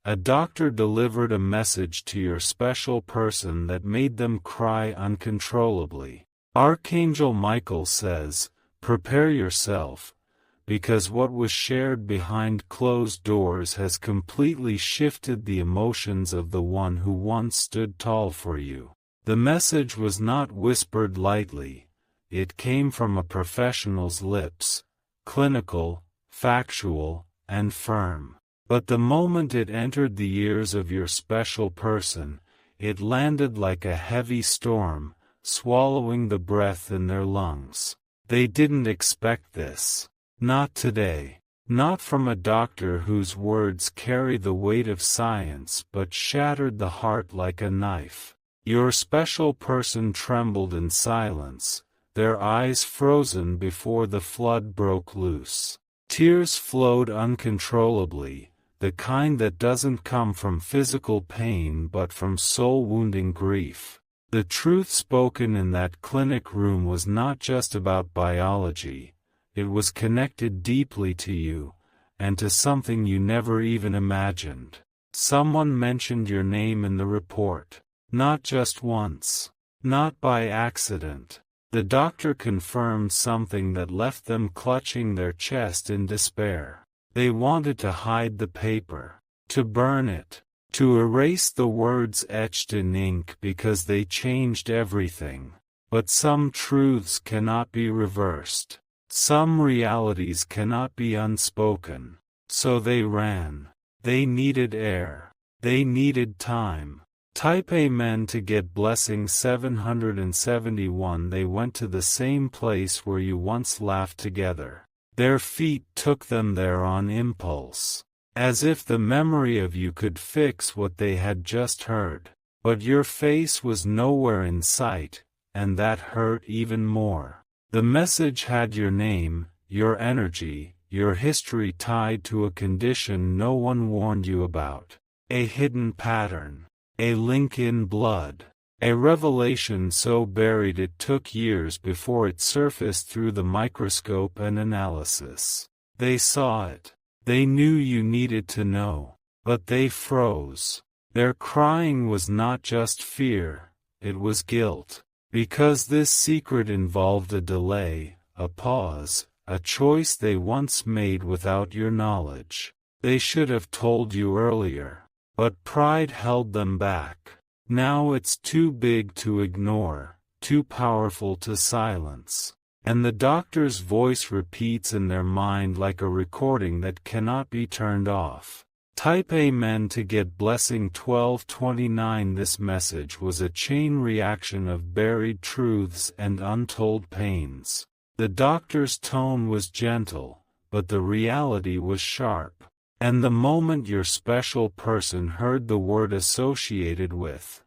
A doctor delivered a message to your special person that made them cry uncontrollably. Archangel Michael says, "Prepare yourself, because what was shared behind closed doors has completely shifted the emotions of the one who once stood tall for you." The message was not whispered lightly. It came from a professional's lips, clinical, factual, and firm. But the moment it entered the ears of your special person, it landed like a heavy storm, swallowing the breath in their lungs. They didn't expect this. Not today. Not from a doctor whose words carry the weight of science but shattered the heart like a knife. Your special person trembled in silence, their eyes frozen before the flood broke loose. Tears flowed uncontrollably, the kind that doesn't come from physical pain but from soul-wounding grief. The truth spoken in that clinic room was not just about biology. It was connected deeply to you, and to something you never even imagined. Someone mentioned your name in the report. Not just once. Not by accident. The doctor confirmed something that left them clutching their chest in despair. They wanted to hide the paper, to burn it, to erase the words etched in ink because they changed everything. But some truths cannot be reversed. Some realities cannot be unspoken. So they ran. They needed air. They needed time. Type Amen to get blessing 771. They went to the same place where you once laughed together. Their feet took them there on impulse. As if the memory of you could fix what they had just heard. But your face was nowhere in sight, and that hurt even more. The message had your name, your energy, your history tied to a condition no one warned you about. A hidden pattern. A link in blood. A revelation so buried it took years before it surfaced through the microscope and analysis. They saw it. They knew you needed to know. But they froze. Their crying was not just fear, it was guilt. Because this secret involved a delay, a pause, a choice they once made without your knowledge. They should have told you earlier. But pride held them back. Now it's too big to ignore, too powerful to silence. And the doctor's voice repeats in their mind like a recording that cannot be turned off. Type Amen to get blessing 1229. This message was a chain reaction of buried truths and untold pains. The doctor's tone was gentle, but the reality was sharp. And the moment your special person heard the word associated with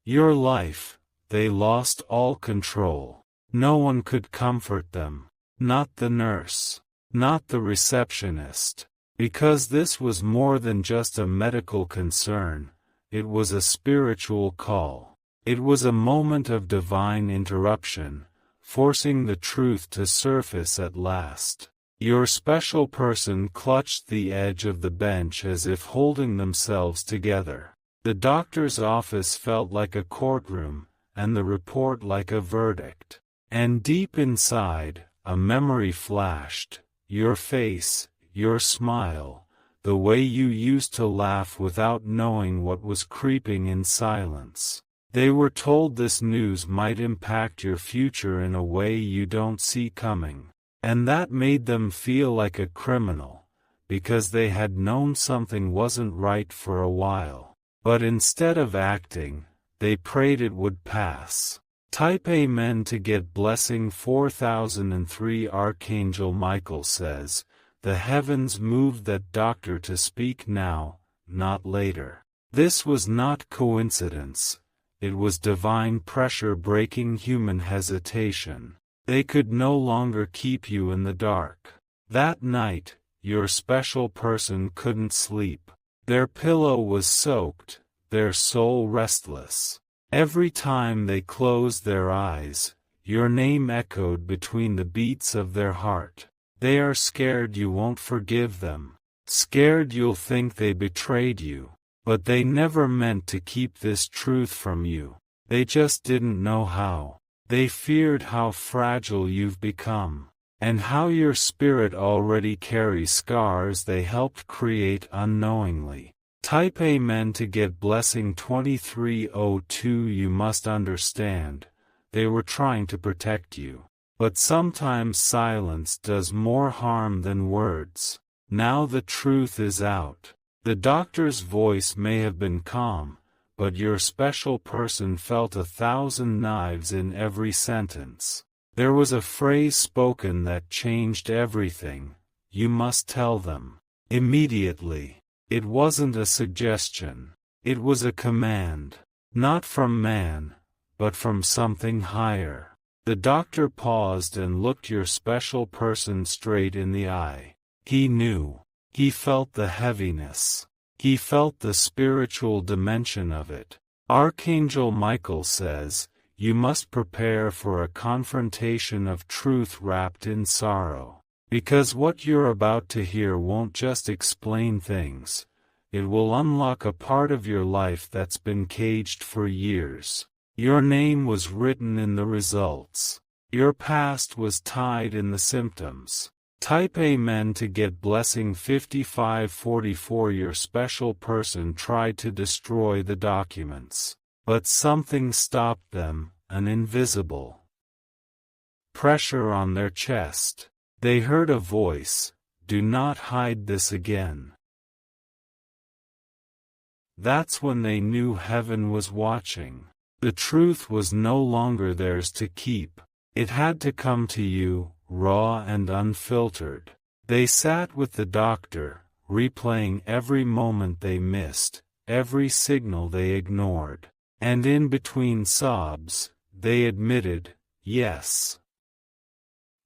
your life, they lost all control. No one could comfort them. Not the nurse. Not the receptionist. Because this was more than just a medical concern, it was a spiritual call. It was a moment of divine interruption, forcing the truth to surface at last. Your special person clutched the edge of the bench as if holding themselves together. The doctor's office felt like a courtroom, and the report like a verdict. And deep inside, a memory flashed. Your face, your smile, the way you used to laugh without knowing what was creeping in silence. They were told this news might impact your future in a way you don't see coming. And that made them feel like a criminal, because they had known something wasn't right for a while. But instead of acting, they prayed it would pass. Type Amen to get blessing 4003. Archangel Michael says, "The heavens moved that doctor to speak now, not later." This was not coincidence. It was divine pressure breaking human hesitation. They could no longer keep you in the dark. That night, your special person couldn't sleep. Their pillow was soaked, their soul restless. Every time they closed their eyes, your name echoed between the beats of their heart. They are scared you won't forgive them. Scared you'll think they betrayed you. But they never meant to keep this truth from you. They just didn't know how. They feared how fragile you've become, and how your spirit already carries scars they helped create unknowingly. Type Amen to get blessing 2302. You must understand, they were trying to protect you. But sometimes silence does more harm than words. Now the truth is out. The doctor's voice may have been calm, but your special person felt 1,000 knives in every sentence. There was a phrase spoken that changed everything. You must tell them. Immediately. It wasn't a suggestion. It was a command. Not from man, but from something higher. The doctor paused and looked your special person straight in the eye. He knew. He felt the heaviness. He felt the spiritual dimension of it. Archangel Michael says, you must prepare for a confrontation of truth wrapped in sorrow. Because what you're about to hear won't just explain things. It will unlock a part of your life that's been caged for years. Your name was written in the results. Your past was tied in the symptoms. Type Amen to get blessing 5544. Your special person tried to destroy the documents. But something stopped them, an invisible pressure on their chest. They heard a voice, do not hide this again. That's when they knew heaven was watching. The truth was no longer theirs to keep. It had to come to you, raw and unfiltered. They sat with the doctor, replaying every moment they missed, every signal they ignored. And in between sobs, they admitted, yes.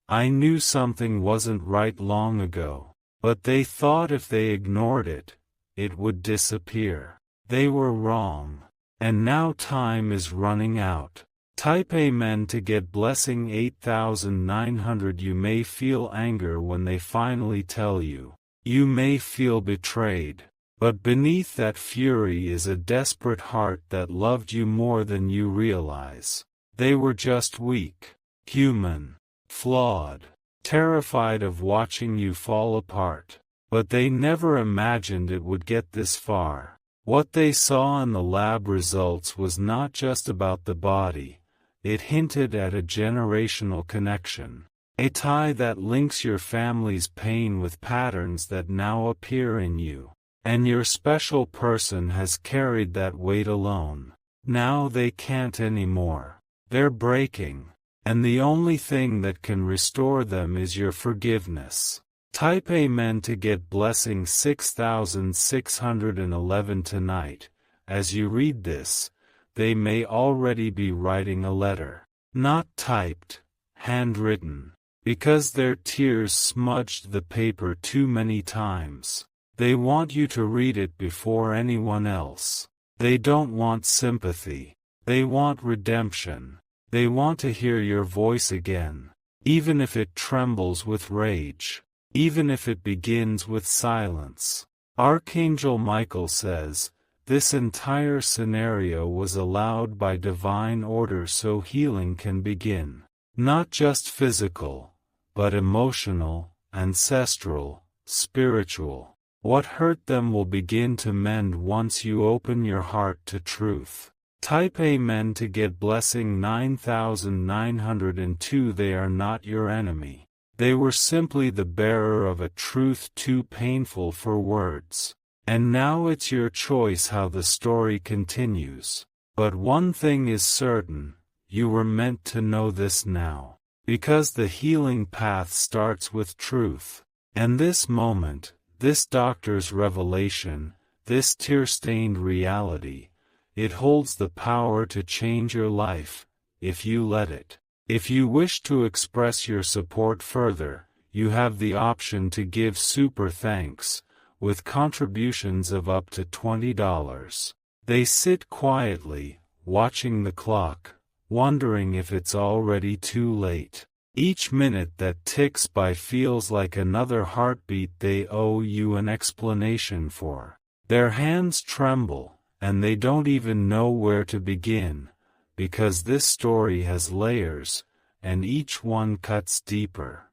I knew something wasn't right long ago, but they thought if they ignored it, it would disappear. They were wrong. And now time is running out. Type Amen to get blessing 8900. You may feel anger when they finally tell you. You may feel betrayed. But beneath that fury is a desperate heart that loved you more than you realize. They were just weak, human, flawed, terrified of watching you fall apart. But they never imagined it would get this far. What they saw in the lab results was not just about the body. It hinted at a generational connection. A tie that links your family's pain with patterns that now appear in you. And your special person has carried that weight alone. Now they can't anymore. They're breaking. And the only thing that can restore them is your forgiveness. Type Amen to get blessing 6611 tonight. As you read this, they may already be writing a letter. Not typed, handwritten. Because their tears smudged the paper too many times. They want you to read it before anyone else. They don't want sympathy. They want redemption. They want to hear your voice again. Even if it trembles with rage. Even if it begins with silence. Archangel Michael says, this entire scenario was allowed by divine order so healing can begin. Not just physical, but emotional, ancestral, spiritual. What hurt them will begin to mend once you open your heart to truth. Type Amen to get blessing 9902. They are not your enemy. They were simply the bearer of a truth too painful for words. And now it's your choice how the story continues. But one thing is certain, you were meant to know this now. Because the healing path starts with truth. And this moment, this doctor's revelation, this tear-stained reality, it holds the power to change your life, if you let it. If you wish to express your support further, you have the option to give super thanks, with contributions of up to $20. They sit quietly, watching the clock, wondering if it's already too late. Each minute that ticks by feels like another heartbeat they owe you an explanation for. Their hands tremble, and they don't even know where to begin, because this story has layers, and each one cuts deeper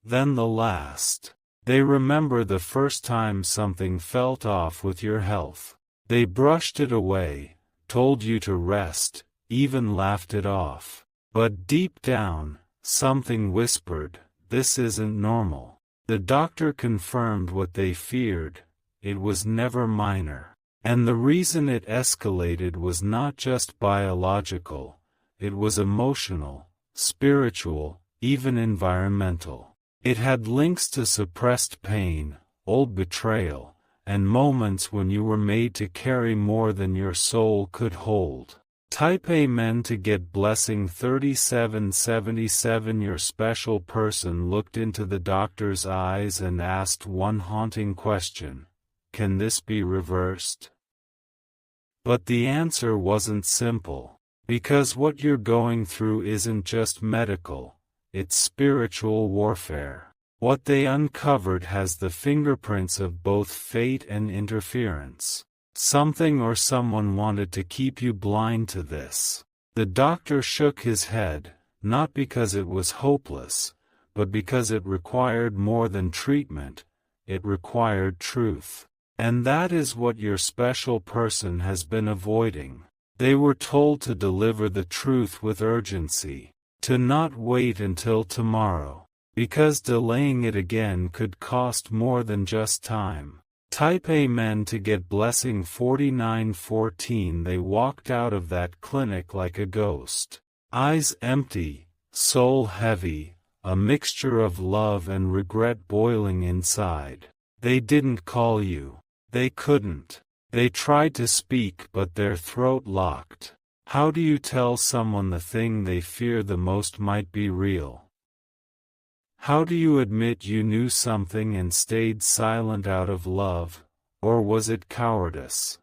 than the last. They remember the first time something felt off with your health. They brushed it away, told you to rest, even laughed it off. But deep down, something whispered, "This isn't normal." The doctor confirmed what they feared: it was never minor. And the reason it escalated was not just biological, it was emotional, spiritual, even environmental. It had links to suppressed pain, old betrayal, and moments when you were made to carry more than your soul could hold. Type Amen to get blessing 3777. Your special person looked into the doctor's eyes and asked one haunting question: can this be reversed? But the answer wasn't simple, because what you're going through isn't just medical, it's spiritual warfare. What they uncovered has the fingerprints of both fate and interference. Something or someone wanted to keep you blind to this. The doctor shook his head, not because it was hopeless, but because it required more than treatment, it required truth. And that is what your special person has been avoiding. They were told to deliver the truth with urgency, to not wait until tomorrow, because delaying it again could cost more than just time. Type Amen to get blessing 4914. They walked out of that clinic like a ghost. Eyes empty, soul heavy, a mixture of love and regret boiling inside. They didn't call you. They couldn't. They tried to speak but their throat locked. How do you tell someone the thing they fear the most might be real? How do you admit you knew something and stayed silent out of love, or was it cowardice?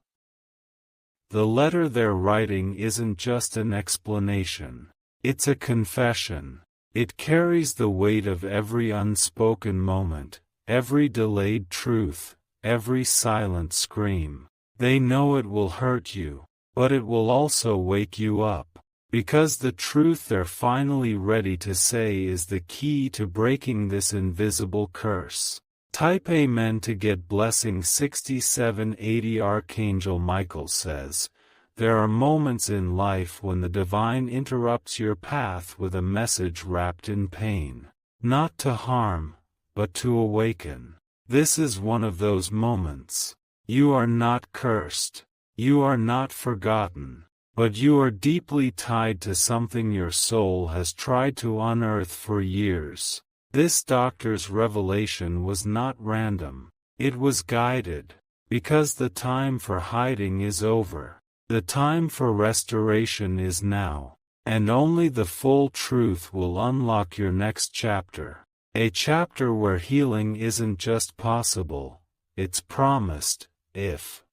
The letter they're writing isn't just an explanation. It's a confession. It carries the weight of every unspoken moment, every delayed truth, every silent scream. They know it will hurt you, but it will also wake you up, because the truth they're finally ready to say is the key to breaking this invisible curse. Type Amen to get blessing 6780. Archangel Michael says, there are moments in life when the divine interrupts your path with a message wrapped in pain. Not to harm, but to awaken. This is one of those moments. You are not cursed. You are not forgotten. But you are deeply tied to something your soul has tried to unearth for years. This doctor's revelation was not random. It was guided. Because the time for hiding is over. The time for restoration is now. And only the full truth will unlock your next chapter. A chapter where healing isn't just possible, it's promised, if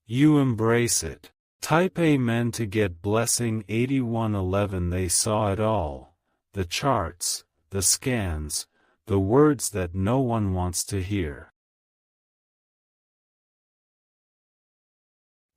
you embrace it. Type Amen to get blessing 8111. They saw it all. The charts, the scans, the words that no one wants to hear.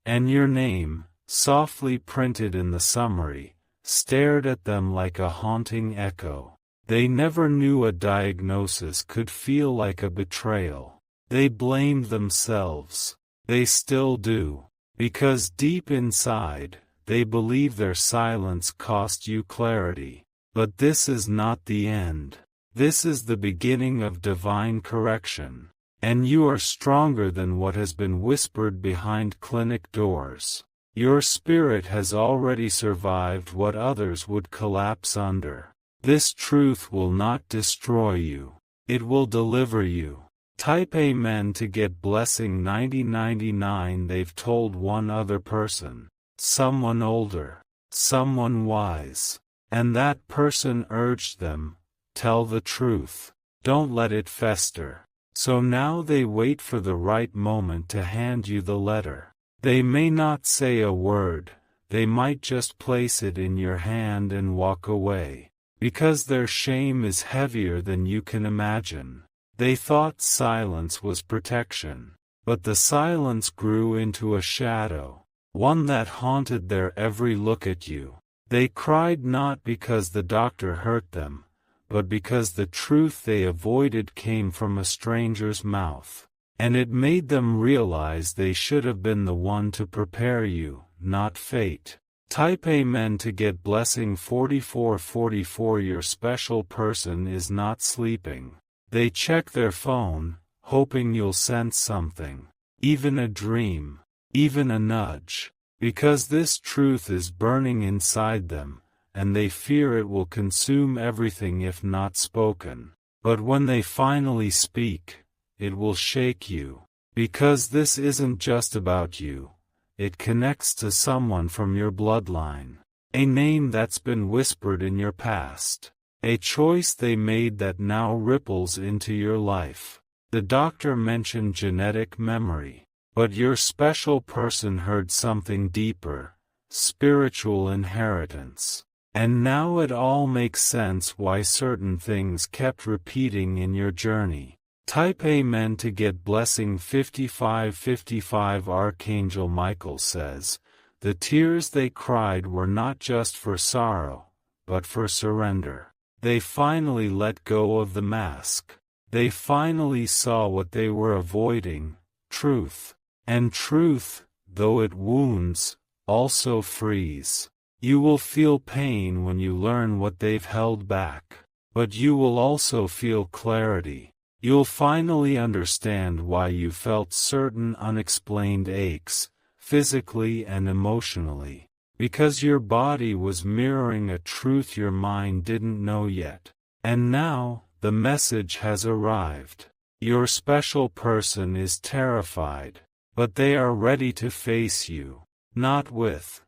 And your name, softly printed in the summary, stared at them like a haunting echo. They never knew a diagnosis could feel like a betrayal. They blamed themselves. They still do. Because deep inside, they believe their silence cost you clarity. But this is not the end. This is the beginning of divine correction. And you are stronger than what has been whispered behind clinic doors. Your spirit has already survived what others would collapse under. This truth will not destroy you. It will deliver you. Type Amen to get blessing 9099. They've told one other person. Someone older. Someone wise. And that person urged them, tell the truth. Don't let it fester. So now they wait for the right moment to hand you the letter. They may not say a word. They might just place it in your hand and walk away. because their shame is heavier than you can imagine. They thought silence was protection, but the silence grew into a shadow, one that haunted their every look at you. They cried not because the doctor hurt them, but because the truth they avoided came from a stranger's mouth, and it made them realize they should have been the one to prepare you, not fate. Type Amen to get blessing 4444. Your special person is not sleeping. They check their phone, hoping you'll sense something, even a dream, even a nudge, because this truth is burning inside them, and they fear it will consume everything if not spoken. But when they finally speak, it will shake you, because this isn't just about you. It connects to someone from your bloodline, a name that's been whispered in your past, a choice they made that now ripples into your life. The doctor mentioned genetic memory, but your special person heard something deeper, spiritual inheritance. And now it all makes sense why certain things kept repeating in your journey. Type Amen to get blessing 5555. Archangel Michael says, the tears they cried were not just for sorrow, but for surrender. They finally let go of the mask. They finally saw what they were avoiding, truth. And truth, though it wounds, also frees. You will feel pain when you learn what they've held back, but you will also feel clarity. You'll finally understand why you felt certain unexplained aches, physically and emotionally, because your body was mirroring a truth your mind didn't know yet. And now, the message has arrived. Your special person is terrified, but they are ready to face you, not with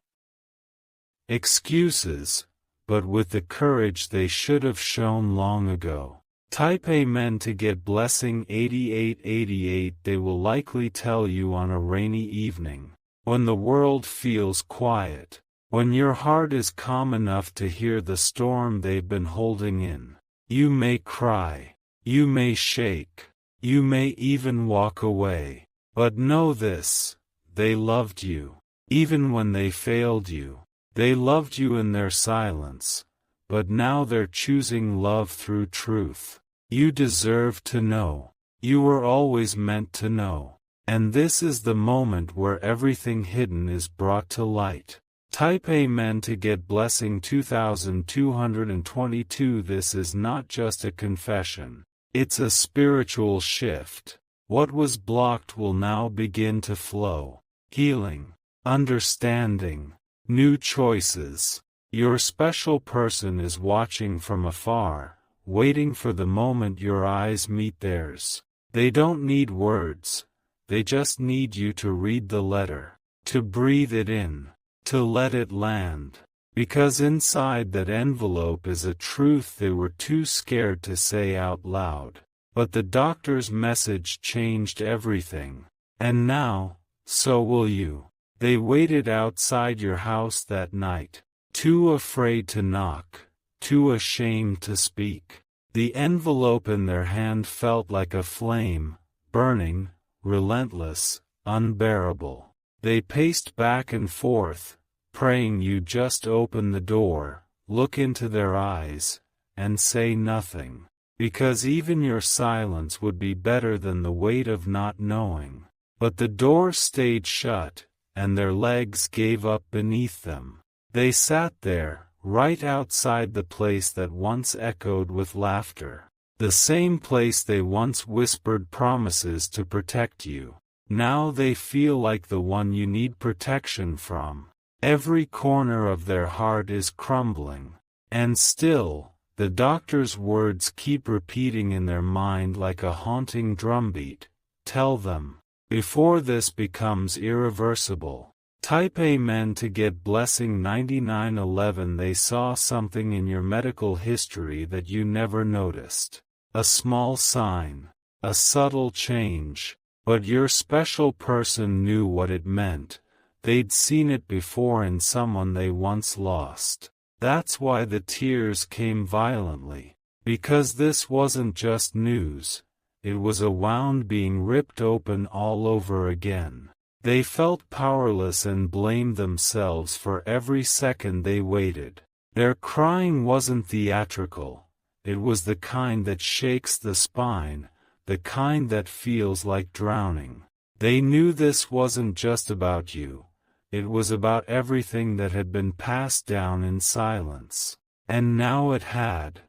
excuses, but with the courage they should have shown long ago. Type Amen to get blessing 8888. They will likely tell you on a rainy evening, when the world feels quiet, when your heart is calm enough to hear the storm they've been holding in. You may cry, you may shake, you may even walk away, but know this: they loved you, even when they failed you. They loved you in their silence, but now they're choosing love through truth. You deserve to know. You were always meant to know. And this is the moment where everything hidden is brought to light. Type Amen to get blessing 2222. This is not just a confession. It's a spiritual shift. What was blocked will now begin to flow. Healing, understanding, new choices. Your special person is watching from afar, waiting for the moment your eyes meet theirs. They don't need words, they just need you to read the letter, to breathe it in, to let it land. Because inside that envelope is a truth they were too scared to say out loud. But the doctor's message changed everything. And now, so will you. They waited outside your house that night, too afraid to knock, too ashamed to speak. The envelope in their hand felt like a flame, burning, relentless, unbearable. They paced back and forth, praying you just open the door, look into their eyes, and say nothing. Because even your silence would be better than the weight of not knowing. But the door stayed shut, and their legs gave up beneath them. They sat there, right outside the place that once echoed with laughter. The same place they once whispered promises to protect you. Now they feel like the one you need protection from. Every corner of their heart is crumbling. And still, the doctor's words keep repeating in their mind like a haunting drumbeat. Tell them, before this becomes irreversible. Type Amen to get blessing 9911. They saw something in your medical history that you never noticed. A small sign, a subtle change, but your special person knew what it meant. They'd seen it before in someone they once lost. That's why the tears came violently. Because this wasn't just news, it was a wound being ripped open all over again. They felt powerless and blamed themselves for every second they waited. Their crying wasn't theatrical, it was the kind that shakes the spine, the kind that feels like drowning. They knew this wasn't just about you, it was about everything that had been passed down in silence. And now it had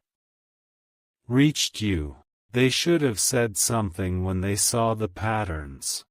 reached you. They should have said something when they saw the patterns.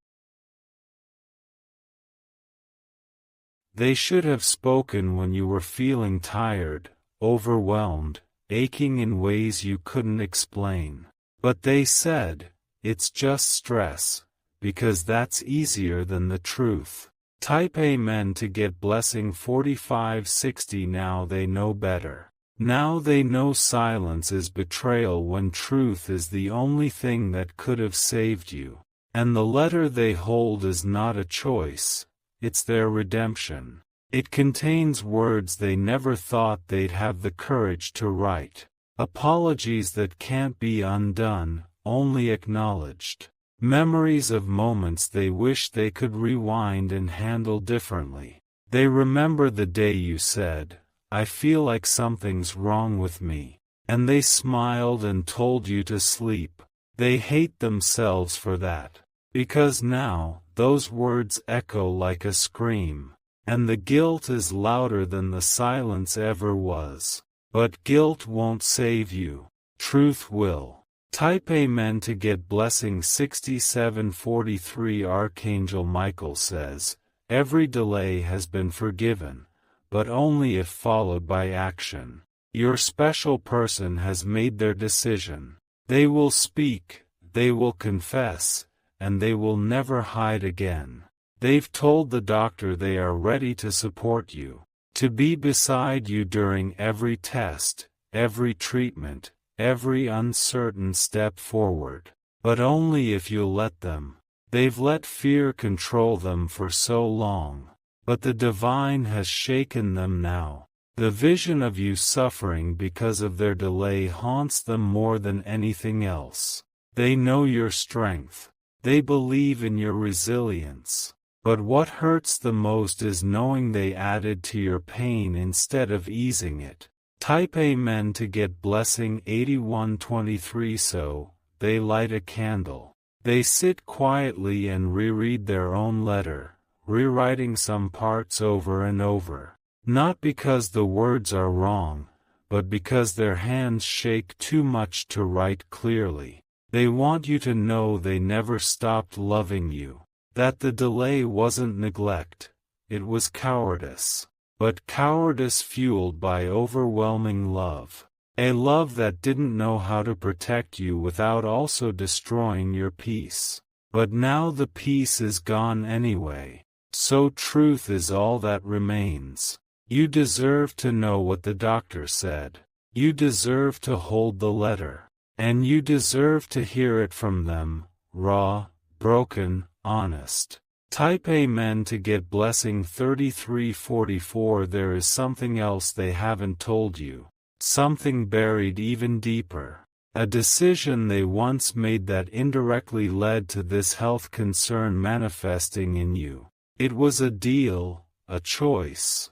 They should have spoken when you were feeling tired, overwhelmed, aching in ways you couldn't explain. But they said, "It's just stress," because that's easier than the truth. Type Amen to get blessing 4560. Now they know better. Now they know silence is betrayal when truth is the only thing that could have saved you. And the letter they hold is not a choice, it's their redemption. It contains words they never thought they'd have the courage to write. Apologies that can't be undone, only acknowledged. Memories of moments they wish they could rewind and handle differently. They remember the day you said, "I feel like something's wrong with me," and they smiled and told you to sleep. They hate themselves for that. Because now, those words echo like a scream. And the guilt is louder than the silence ever was. But guilt won't save you. Truth will. Type Amen to get blessing 6743. Archangel Michael says, "Every delay has been forgiven, but only if followed by action. Your special person has made their decision. They will speak, they will confess, and they will never hide again. They've told the doctor they are ready to support you, to be beside you during every test, every treatment, every uncertain step forward. But only if you'll let them. They've let fear control them for so long. But the divine has shaken them now. The vision of you suffering because of their delay haunts them more than anything else. They know your strength. They believe in your resilience. But what hurts the most is knowing they added to your pain instead of easing it." Type Amen to get blessing 8123. So, they light a candle. They sit quietly and reread their own letter, rewriting some parts over and over. Not because the words are wrong, but because their hands shake too much to write clearly. They want you to know they never stopped loving you. That the delay wasn't neglect, it was cowardice. But cowardice fueled by overwhelming love. A love that didn't know how to protect you without also destroying your peace. But now the peace is gone anyway. So truth is all that remains. You deserve to know what the doctor said. You deserve to hold the letter. And you deserve to hear it from them, raw, broken, honest. Type Amen to get blessing 3344. There is something else they haven't told you. Something buried even deeper. A decision they once made that indirectly led to this health concern manifesting in you. It was a deal, a choice,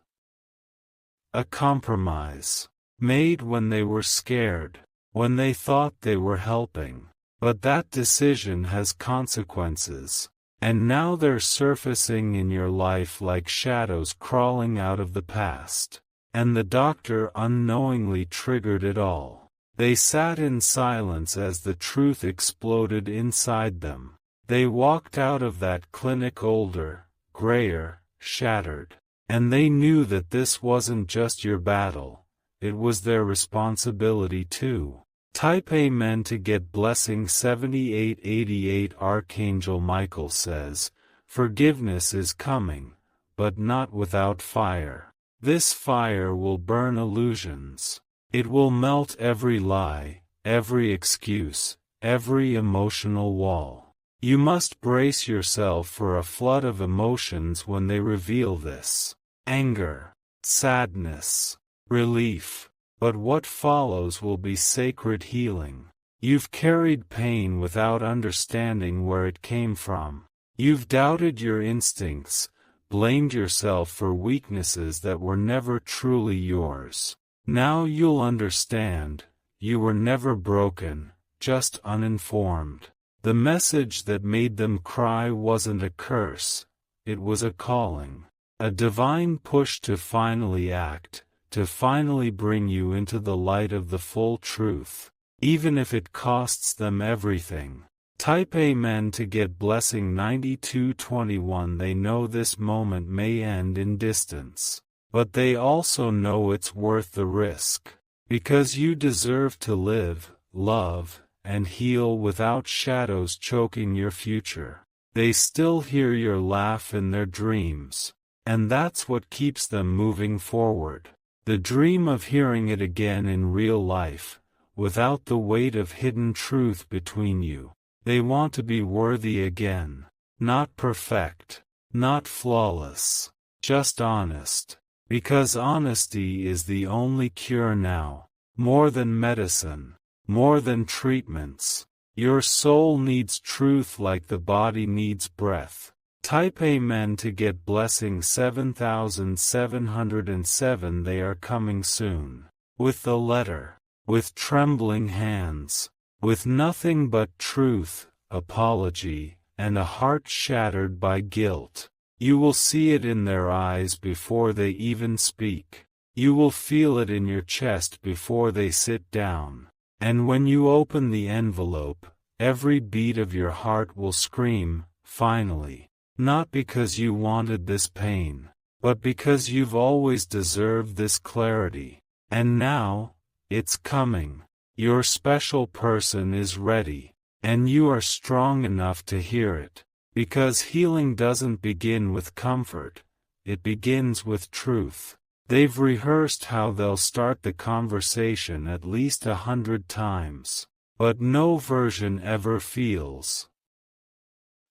a compromise. Made when they were scared, when they thought they were helping. But that decision has consequences. And now they're surfacing in your life like shadows crawling out of the past. And the doctor unknowingly triggered it all. They sat in silence as the truth exploded inside them. They walked out of that clinic older, grayer, shattered. And they knew that this wasn't just your battle, it was their responsibility too. Type Amen to get blessing 7888. Archangel Michael says, "Forgiveness is coming, but not without fire. This fire will burn illusions. It will melt every lie, every excuse, every emotional wall. You must brace yourself for a flood of emotions when they reveal this. Anger, sadness, relief. But what follows will be sacred healing. You've carried pain without understanding where it came from. You've doubted your instincts, blamed yourself for weaknesses that were never truly yours. Now you'll understand, you were never broken, just uninformed. The message that made them cry wasn't a curse, it was a calling. A divine push to finally act, to finally bring you into the light of the full truth, even if it costs them everything. Type Amen to get blessing 9221. They know this moment may end in distance, but they also know it's worth the risk, because you deserve to live, love, and heal without shadows choking your future. They still hear your laugh in their dreams, and that's what keeps them moving forward. The dream of hearing it again in real life, without the weight of hidden truth between you. They want to be worthy again. Not perfect, not flawless, just honest. Because honesty is the only cure now. More than medicine, more than treatments. Your soul needs truth like the body needs breath. Type Amen to get blessing 7707. They are coming soon. With the letter. With trembling hands. With nothing but truth, apology, and a heart shattered by guilt. You will see it in their eyes before they even speak. You will feel it in your chest before they sit down. And when you open the envelope, every beat of your heart will scream, finally. Not because you wanted this pain, but because you've always deserved this clarity. And now, it's coming. Your special person is ready, and you are strong enough to hear it. Because healing doesn't begin with comfort, it begins with truth. They've rehearsed how they'll start the conversation at least 100 times, but no version ever feels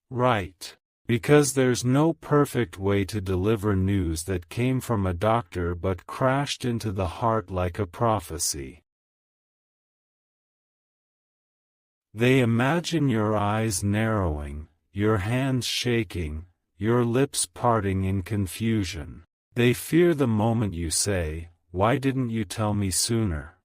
right. Because there's no perfect way to deliver news that came from a doctor but crashed into the heart like a prophecy. They imagine your eyes narrowing, your hands shaking, your lips parting in confusion. They fear the moment you say, "Why didn't you tell me sooner?"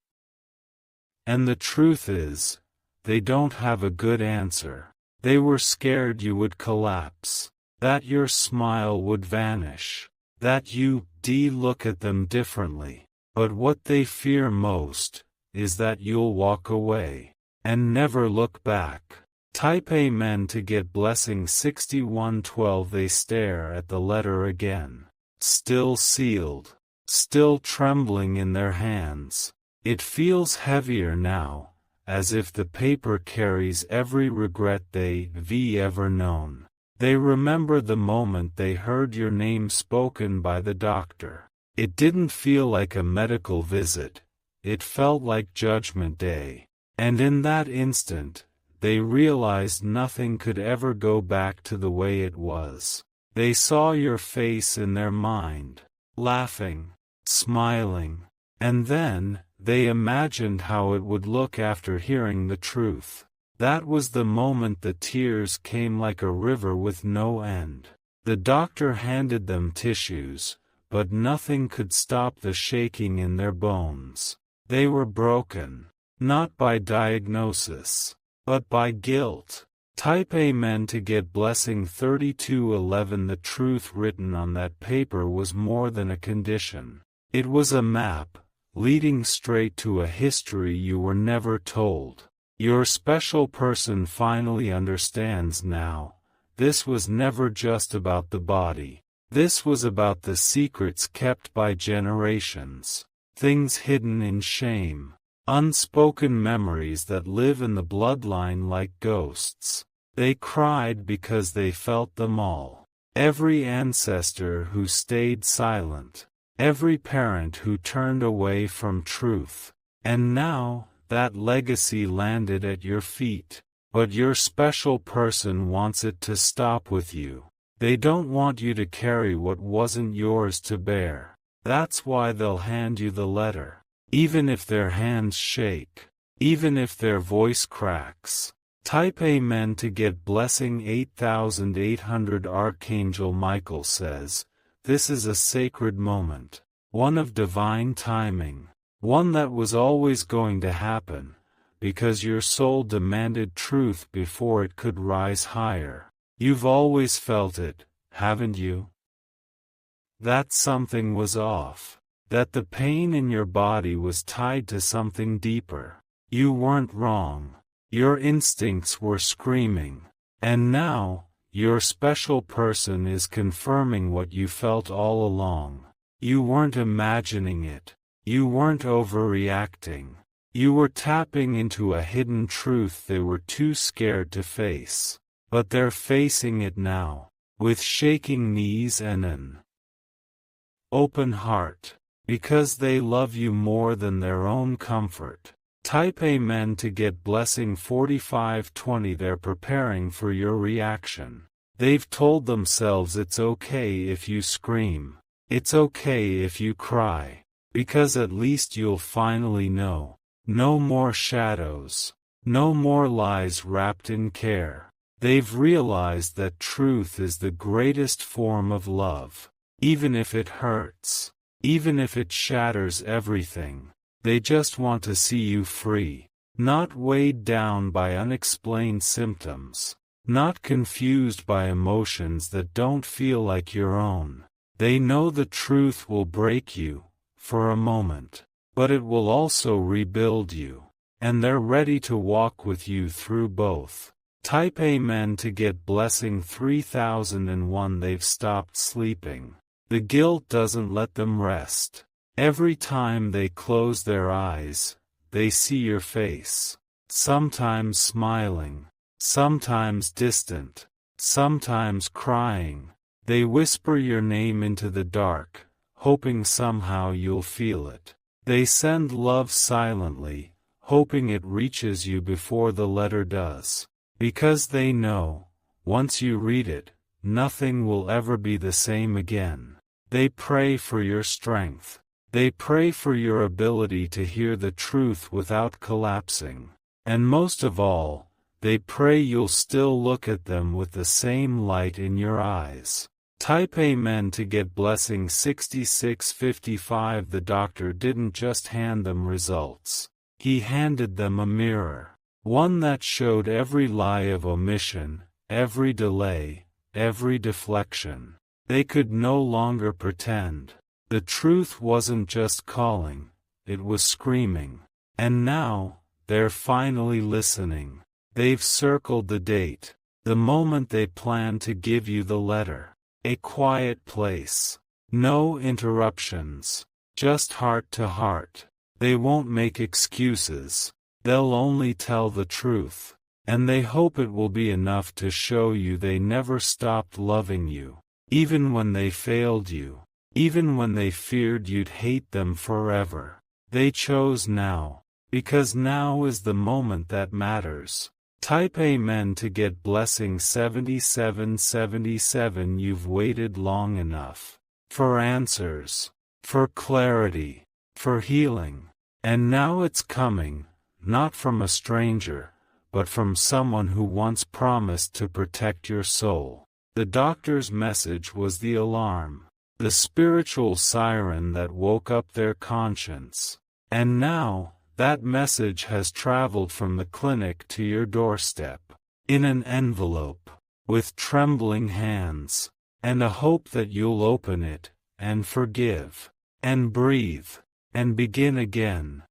And the truth is, they don't have a good answer. They were scared you would collapse, that your smile would vanish, that you'd look at them differently. But what they fear most is that you'll walk away and never look back. Type Amen to get blessing 6112. They stare at the letter again, still sealed, still trembling in their hands. It feels heavier now, as if the paper carries every regret they've ever known. They remember the moment they heard your name spoken by the doctor. It didn't feel like a medical visit, it felt like Judgment Day. And in that instant, they realized nothing could ever go back to the way it was. They saw your face in their mind, laughing, smiling, and then, they imagined how it would look after hearing the truth. That was the moment the tears came like a river with no end. The doctor handed them tissues, but nothing could stop the shaking in their bones. They were broken, not by diagnosis, but by guilt. Type Amen to get blessing 3211. The truth written on that paper was more than a condition. It was a map, leading straight to a history you were never told. Your special person finally understands now. This was never just about the body. This was about the secrets kept by generations. Things hidden in shame. Unspoken memories that live in the bloodline like ghosts. They cried because they felt them all. Every ancestor who stayed silent. Every parent who turned away from truth. And now, that legacy landed at your feet. But your special person wants it to stop with you. They don't want you to carry what wasn't yours to bear. That's why they'll hand you the letter. Even if their hands shake. Even if their voice cracks. Type Amen to get blessing 8800. Archangel Michael says, this is a sacred moment. One of divine timing. One that was always going to happen, because your soul demanded truth before it could rise higher. You've always felt it, haven't you? That something was off. That the pain in your body was tied to something deeper. You weren't wrong. Your instincts were screaming. And now, your special person is confirming what you felt all along. You weren't imagining it. You weren't overreacting. You were tapping into a hidden truth they were too scared to face. But they're facing it now, with shaking knees and an open heart, because they love you more than their own comfort. Type Amen to get blessing 4520. They're preparing for your reaction. They've told themselves it's okay if you scream. It's okay if you cry. Because at least you'll finally know. No more shadows. No more lies wrapped in care. They've realized that truth is the greatest form of love. Even if it hurts. Even if it shatters everything. They just want to see you free. Not weighed down by unexplained symptoms. Not confused by emotions that don't feel like your own. They know the truth will break you, for a moment. But it will also rebuild you. And they're ready to walk with you through both. Type Amen to get blessing 3001. They've stopped sleeping. The guilt doesn't let them rest. Every time they close their eyes, they see your face. Sometimes smiling. Sometimes distant. Sometimes crying. They whisper your name into the dark, hoping somehow you'll feel it. They send love silently, hoping it reaches you before the letter does. Because they know, once you read it, nothing will ever be the same again. They pray for your strength. They pray for your ability to hear the truth without collapsing. And most of all, they pray you'll still look at them with the same light in your eyes. Type Amen to get blessing 6655. The doctor didn't just hand them results. He handed them a mirror. One that showed every lie of omission, every delay, every deflection. They could no longer pretend. The truth wasn't just calling, it was screaming. And now, they're finally listening. They've circled the date, the moment they plan to give you the letter. A quiet place. No interruptions. Just heart to heart. They won't make excuses. They'll only tell the truth. And they hope it will be enough to show you they never stopped loving you. Even when they failed you. Even when they feared you'd hate them forever. They chose now. Because now is the moment that matters. Type Amen to get blessing 7777. You've waited long enough. For answers. For clarity. For healing. And now it's coming, not from a stranger, but from someone who once promised to protect your soul. The doctor's message was the alarm. The spiritual siren that woke up their conscience. And now, that message has traveled from the clinic to your doorstep. In an envelope. With trembling hands. And a hope that you'll open it, and forgive. And breathe. And begin again.